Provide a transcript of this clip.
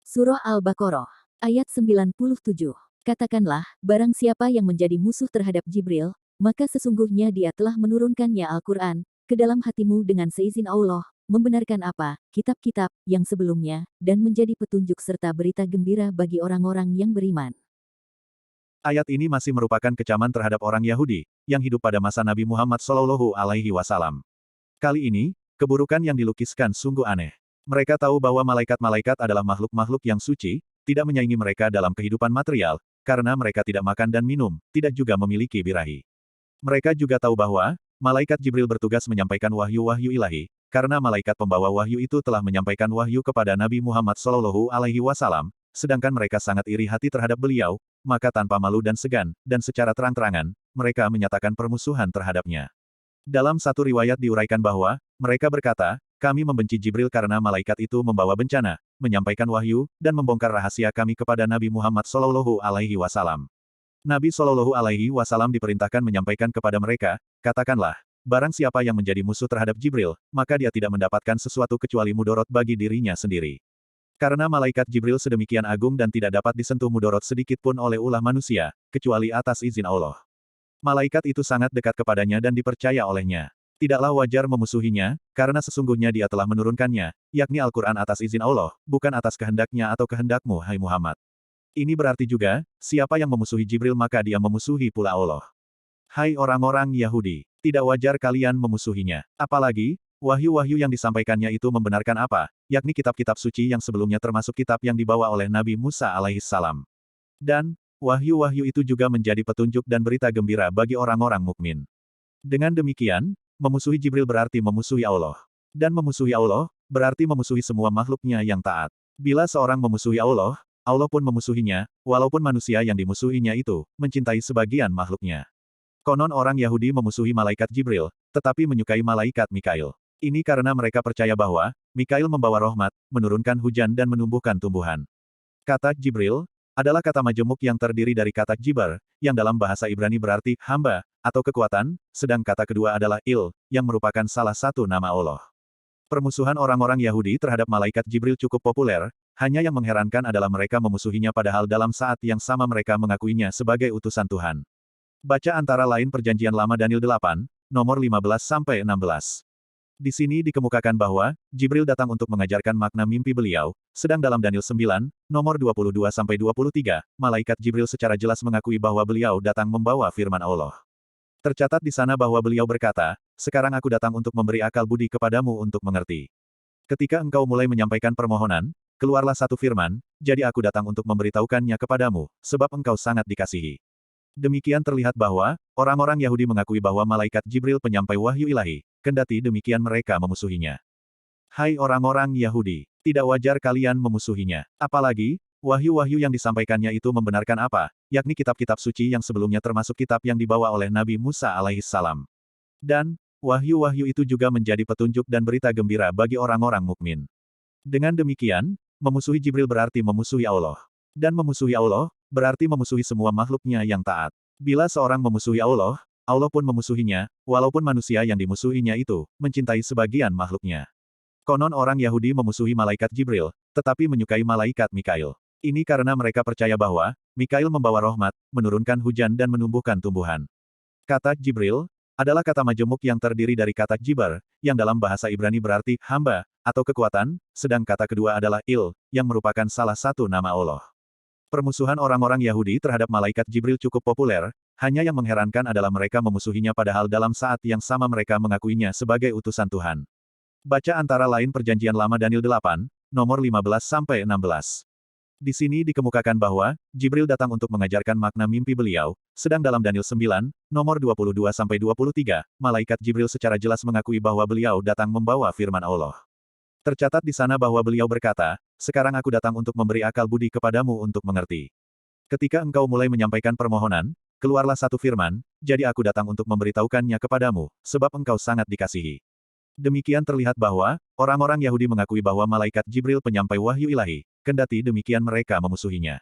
Surah Al-Baqarah, ayat 97. Katakanlah, barang siapa yang menjadi musuh terhadap Jibril, maka sesungguhnya dia telah menurunkannya Al-Quran, ke dalam hatimu dengan seizin Allah, membenarkan apa, kitab-kitab, yang sebelumnya, dan menjadi petunjuk serta berita gembira bagi orang-orang yang beriman. Ayat ini masih merupakan kecaman terhadap orang Yahudi, yang hidup pada masa Nabi Muhammad SAW. Kali ini, keburukan yang dilukiskan sungguh aneh. Mereka tahu bahwa malaikat-malaikat adalah makhluk-makhluk yang suci, tidak menyaingi mereka dalam kehidupan material, karena mereka tidak makan dan minum, tidak juga memiliki birahi. Mereka juga tahu bahwa, malaikat Jibril bertugas menyampaikan wahyu-wahyu ilahi, karena malaikat pembawa wahyu itu telah menyampaikan wahyu kepada Nabi Muhammad SAW, sedangkan mereka sangat iri hati terhadap beliau, maka tanpa malu dan segan, dan secara terang-terangan, mereka menyatakan permusuhan terhadapnya. Dalam satu riwayat diuraikan bahwa, mereka berkata, kami membenci Jibril karena malaikat itu membawa bencana, menyampaikan wahyu, dan membongkar rahasia kami kepada Nabi Muhammad SAW. Nabi SAW diperintahkan menyampaikan kepada mereka, katakanlah, barang siapa yang menjadi musuh terhadap Jibril, maka dia tidak mendapatkan sesuatu kecuali mudorot bagi dirinya sendiri. Karena malaikat Jibril sedemikian agung dan tidak dapat disentuh mudorot sedikit pun oleh ulah manusia, kecuali atas izin Allah. Malaikat itu sangat dekat kepadanya dan dipercaya olehnya. Tidaklah wajar memusuhinya, karena sesungguhnya dia telah menurunkannya, yakni Al-Quran atas izin Allah, bukan atas kehendaknya atau kehendakmu, hai Muhammad. Ini berarti juga, siapa yang memusuhi Jibril maka dia memusuhi pula Allah. Hai orang-orang Yahudi, tidak wajar kalian memusuhinya. Apalagi, wahyu-wahyu yang disampaikannya itu membenarkan apa, yakni kitab-kitab suci yang sebelumnya termasuk kitab yang dibawa oleh Nabi Musa alaihissalam. Dan, wahyu-wahyu itu juga menjadi petunjuk dan berita gembira bagi orang-orang mukmin. Dengan demikian, memusuhi Jibril berarti memusuhi Allah. Dan memusuhi Allah, berarti memusuhi semua makhluknya yang taat. Bila seorang memusuhi Allah, Allah pun memusuhinya, walaupun manusia yang dimusuhinya itu, mencintai sebagian makhluknya. Konon orang Yahudi memusuhi malaikat Jibril, tetapi menyukai malaikat Mikail. Ini karena mereka percaya bahwa, Mikail membawa rahmat, menurunkan hujan dan menumbuhkan tumbuhan. Kata Jibril, adalah kata majemuk yang terdiri dari kata Jibar, yang dalam bahasa Ibrani berarti hamba, atau kekuatan, sedang kata kedua adalah Il, yang merupakan salah satu nama Allah. Permusuhan orang-orang Yahudi terhadap malaikat Jibril cukup populer, hanya yang mengherankan adalah mereka memusuhinya padahal dalam saat yang sama mereka mengakuinya sebagai utusan Tuhan. Baca antara lain Perjanjian Lama Daniel 8, nomor 15-16. Di sini dikemukakan bahwa, Jibril datang untuk mengajarkan makna mimpi beliau, sedang dalam Daniel 9, nomor 22-23, malaikat Jibril secara jelas mengakui bahwa beliau datang membawa firman Allah. Tercatat di sana bahwa beliau berkata, sekarang aku datang untuk memberi akal budi kepadamu untuk mengerti. Ketika engkau mulai menyampaikan permohonan, keluarlah satu firman, jadi aku datang untuk memberitahukannya kepadamu, sebab engkau sangat dikasihi. Demikian terlihat bahwa, orang-orang Yahudi mengakui bahwa malaikat Jibril penyampai wahyu ilahi, kendati demikian mereka memusuhinya. Hai orang-orang Yahudi, tidak wajar kalian memusuhinya. Apalagi, wahyu-wahyu yang disampaikannya itu membenarkan apa, yakni kitab-kitab suci yang sebelumnya termasuk kitab yang dibawa oleh Nabi Musa alaihissalam. Dan, wahyu-wahyu itu juga menjadi petunjuk dan berita gembira bagi orang-orang mukmin. Dengan demikian, memusuhi Jibril berarti memusuhi Allah. Dan memusuhi Allah, berarti memusuhi semua makhluknya yang taat. Bila seorang memusuhi Allah, Allah pun memusuhinya, walaupun manusia yang dimusuhinya itu, mencintai sebagian makhluknya. Konon orang Yahudi memusuhi malaikat Jibril, tetapi menyukai malaikat Mikail. Ini karena mereka percaya bahwa, Mikail membawa rahmat, menurunkan hujan dan menumbuhkan tumbuhan. Kata Jibril, adalah kata majemuk yang terdiri dari kata Jibar, yang dalam bahasa Ibrani berarti hamba, atau kekuatan, sedang kata kedua adalah Il, yang merupakan salah satu nama Allah. Permusuhan orang-orang Yahudi terhadap malaikat Jibril cukup populer, hanya yang mengherankan adalah mereka memusuhinya padahal dalam saat yang sama mereka mengakuinya sebagai utusan Tuhan. Baca antara lain Perjanjian Lama Daniel 8, nomor 15-16. Di sini dikemukakan bahwa, Jibril datang untuk mengajarkan makna mimpi beliau, sedang dalam Daniel 9, nomor 22-23, malaikat Jibril secara jelas mengakui bahwa beliau datang membawa firman Allah. Tercatat di sana bahwa beliau berkata, sekarang aku datang untuk memberi akal budi kepadamu untuk mengerti. Ketika engkau mulai menyampaikan permohonan, keluarlah satu firman, jadi aku datang untuk memberitahukannya kepadamu, sebab engkau sangat dikasihi. Demikian terlihat bahwa, orang-orang Yahudi mengakui bahwa malaikat Jibril penyampai wahyu ilahi, kendati demikian mereka memusuhinya.